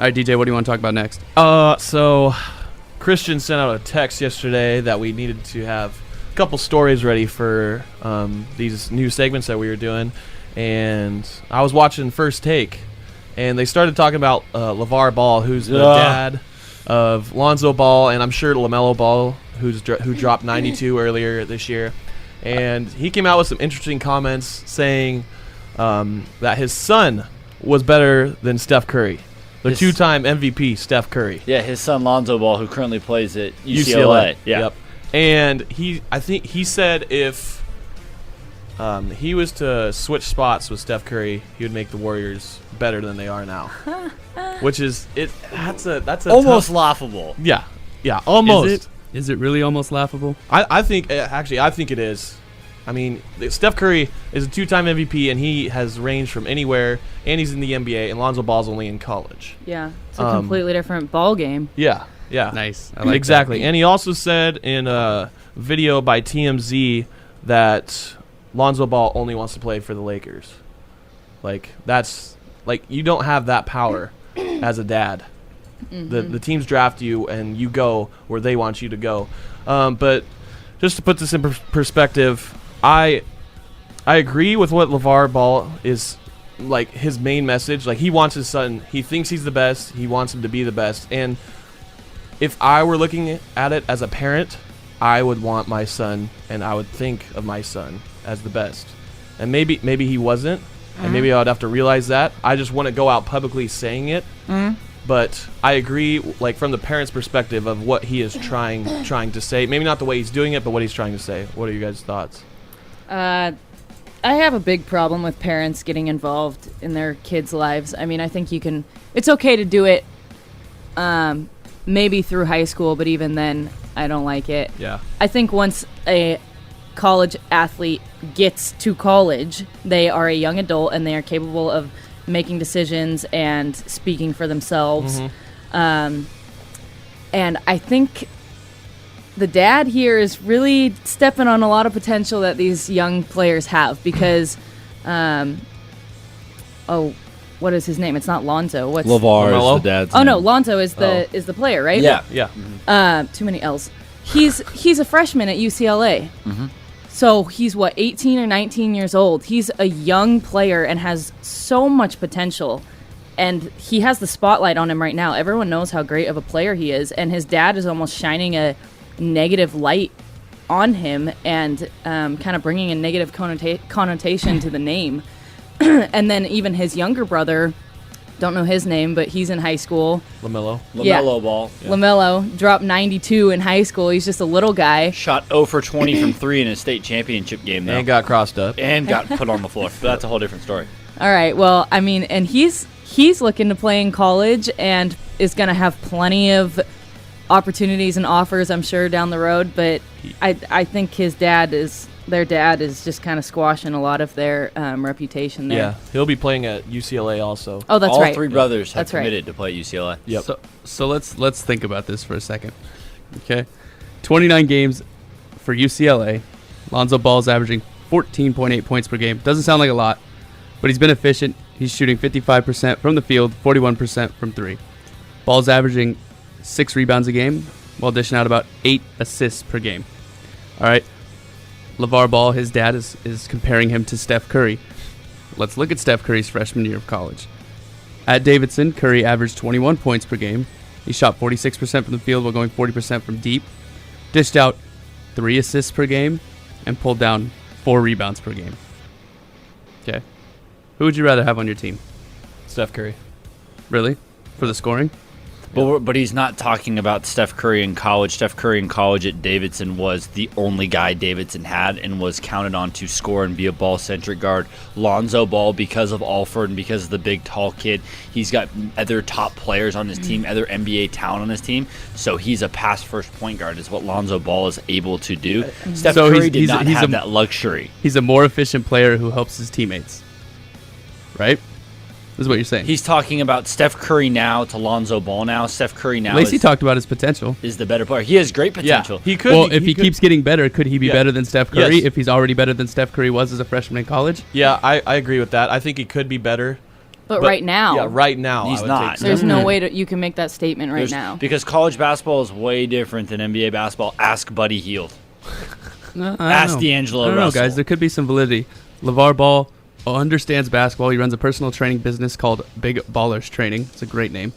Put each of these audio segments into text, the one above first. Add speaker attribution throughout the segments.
Speaker 1: All right, DJ, what do you want to talk about next?
Speaker 2: So Christian sent out a text yesterday that we needed to have a couple stories ready for these new segments that we were doing. And I was watching First Take, and they started talking about Lavar Ball, who's the dad of Lonzo Ball, and I'm sure LaMelo Ball, who dropped 92 earlier this year. And he came out with some interesting comments saying that his son was better than Steph Curry. The two-time MVP, Steph Curry.
Speaker 3: Yeah, his son Lonzo Ball, who currently plays at UCLA. Yeah.
Speaker 2: Yep. And I think he said if he was to switch spots with Steph Curry, he would make the Warriors better than they are now. Which is that's a
Speaker 3: almost
Speaker 2: tough,
Speaker 3: laughable.
Speaker 2: Yeah, almost.
Speaker 1: Is it really almost laughable?
Speaker 2: I think it is. I mean, Steph Curry is a two-time MVP, and he has ranged from anywhere, and he's in the NBA, and Lonzo Ball's only in college.
Speaker 4: Yeah, it's a completely different ball game.
Speaker 2: Yeah.
Speaker 1: Nice. I like
Speaker 2: exactly.
Speaker 1: that.
Speaker 2: And he also said in a video by TMZ that Lonzo Ball only wants to play for the Lakers. You don't have that power as a dad. Mm-hmm. The teams draft you, and you go where they want you to go. But just to put this in perspective, I agree with what LaVar Ball is, his main message. He wants his son. He thinks he's the best. He wants him to be the best. And if I were looking at it as a parent, I would want my son, and I would think of my son as the best. And maybe he wasn't, and maybe I would have to realize that. I just wouldn't go out publicly saying it. But I agree, from the parent's perspective of what he is trying to say. Maybe not the way he's doing it, but what he's trying to say. What are you guys' thoughts?
Speaker 4: I have a big problem with parents getting involved in their kids' lives. I mean, I think it's okay to do it maybe through high school, but even then, I don't like it.
Speaker 2: Yeah.
Speaker 4: I think once a college athlete gets to college, they are a young adult and they are capable of making decisions and speaking for themselves. Mm-hmm. And I think the dad here is really stepping on a lot of potential that these young players have because, what is his name? It's not Lonzo. What's
Speaker 3: LaVar is the dad's name.
Speaker 4: No, Lonzo is the player, right?
Speaker 3: Yeah.
Speaker 2: Mm-hmm.
Speaker 4: Too many L's. He's a freshman at UCLA.
Speaker 3: Mm-hmm.
Speaker 4: So he's 18 or 19 years old. He's a young player and has so much potential. And he has the spotlight on him right now. Everyone knows how great of a player he is. And his dad is almost shining a negative light on him and kind of bringing a negative connotation to the name. And then even his younger brother, don't know his name, but he's in high school.
Speaker 2: LaMelo
Speaker 3: Ball.
Speaker 4: Yeah. LaMelo dropped 92 in high school. He's just a little guy.
Speaker 3: Shot 0 for 20 from 3 in a state championship game, though.
Speaker 2: And got crossed up.
Speaker 3: And got put on the floor. But that's a whole different story.
Speaker 4: All right, well, I mean, and he's looking to play in college and is going to have plenty of opportunities and offers, I'm sure, down the road. But I think their dad is just kind of squashing a lot of their reputation there.
Speaker 2: Yeah, he'll be playing at UCLA also.
Speaker 4: Oh, that's right.
Speaker 3: All three brothers have
Speaker 4: That's right.
Speaker 3: committed to play at UCLA.
Speaker 2: Yep.
Speaker 1: So let's think about this for a second. Okay, 29 games for UCLA. Lonzo Ball's averaging 14.8 points per game. Doesn't sound like a lot, but he's been efficient. He's shooting 55% from the field, 41% from three. Ball's averaging 6 rebounds a game, while dishing out about 8 assists per game. All right. LaVar Ball, his dad, is comparing him to Steph Curry. Let's look at Steph Curry's freshman year of college. At Davidson, Curry averaged 21 points per game. He shot 46% from the field while going 40% from deep. Dished out 3 assists per game and pulled down 4 rebounds per game. Okay. Who would you rather have on your team?
Speaker 2: Steph Curry.
Speaker 1: Really? For the scoring?
Speaker 3: But he's not talking about Steph Curry in college. Steph Curry in college at Davidson was the only guy Davidson had and was counted on to score and be a ball-centric guard. Lonzo Ball, because of Alford and because of the big, tall kid, he's got other top players on his team, other NBA talent on his team, so he's a pass-first point guard is what Lonzo Ball is able to do. Steph Curry did not have that luxury.
Speaker 1: He's a more efficient player who helps his teammates. Right? This is what you're saying.
Speaker 3: He's talking about Steph Curry now to Lonzo Ball now. Steph Curry now
Speaker 1: Lacey talked about his potential.
Speaker 3: Is the better player. He has great potential.
Speaker 2: Yeah, he could.
Speaker 1: Well, if he keeps getting better, could he be better than Steph Curry
Speaker 2: Yes.
Speaker 1: if he's already better than Steph Curry was as a freshman in college?
Speaker 2: Yeah, I agree with that. I think he could be better.
Speaker 4: But right now,
Speaker 2: yeah, right now,
Speaker 3: He's
Speaker 2: I would
Speaker 3: not.
Speaker 2: take
Speaker 4: there's
Speaker 2: Steph.
Speaker 4: no way you can make that statement right
Speaker 3: There's-
Speaker 4: now.
Speaker 3: Because college basketball is way different than NBA basketball. Ask Buddy Hield.
Speaker 1: No,
Speaker 3: Ask D'Angelo
Speaker 1: I don't know,
Speaker 3: Russell.
Speaker 1: guys. There could be some validity. Lavar Ball understands basketball. He runs a personal training business called Big Ballers Training. It's a great name.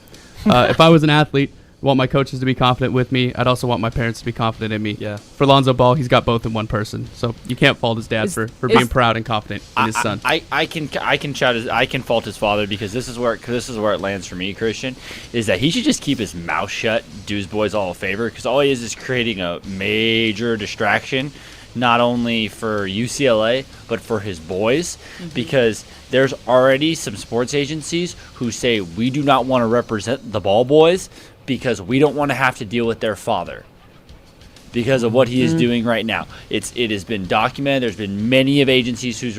Speaker 1: If I was an athlete, I want my coaches to be confident with me. I'd also want my parents to be confident in me.
Speaker 2: Yeah.
Speaker 1: For Lonzo Ball, he's got both in one person. So you can't fault his dad for being proud and confident in his son.
Speaker 3: I can fault his father because this is where it lands for me, Christian, is that he should just keep his mouth shut, do his boys all a favor, because all he is creating a major distraction, not only for UCLA but for his boys, because there's already some sports agencies who say we do not want to represent the Ball boys because we don't want to have to deal with their father because of what he is doing right now. It has been documented. There's been many of agencies who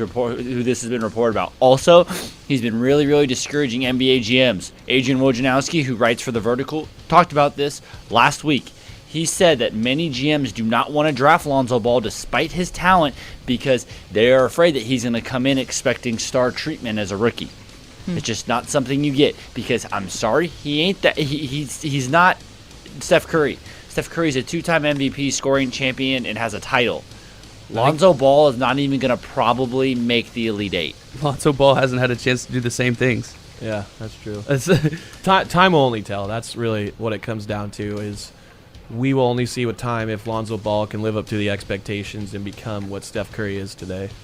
Speaker 3: this has been reported about. Also, he's been really, really discouraging NBA GMs. Adrian Wojnarowski, who writes for The Vertical, talked about this last week. He said that many GMs do not want to draft Lonzo Ball despite his talent because they are afraid that he's going to come in expecting star treatment as a rookie. It's just not something you get because I'm sorry, he ain't that. He's not Steph Curry. Steph Curry's a 2-time MVP scoring champion and has a title. Lonzo Ball is not even going to probably make the Elite Eight.
Speaker 1: Lonzo Ball hasn't had a chance to do the same things.
Speaker 2: Yeah, that's true. Time will only tell. That's really what it comes down to is we will only see with time if Lonzo Ball can live up to the expectations and become what Steph Curry is today.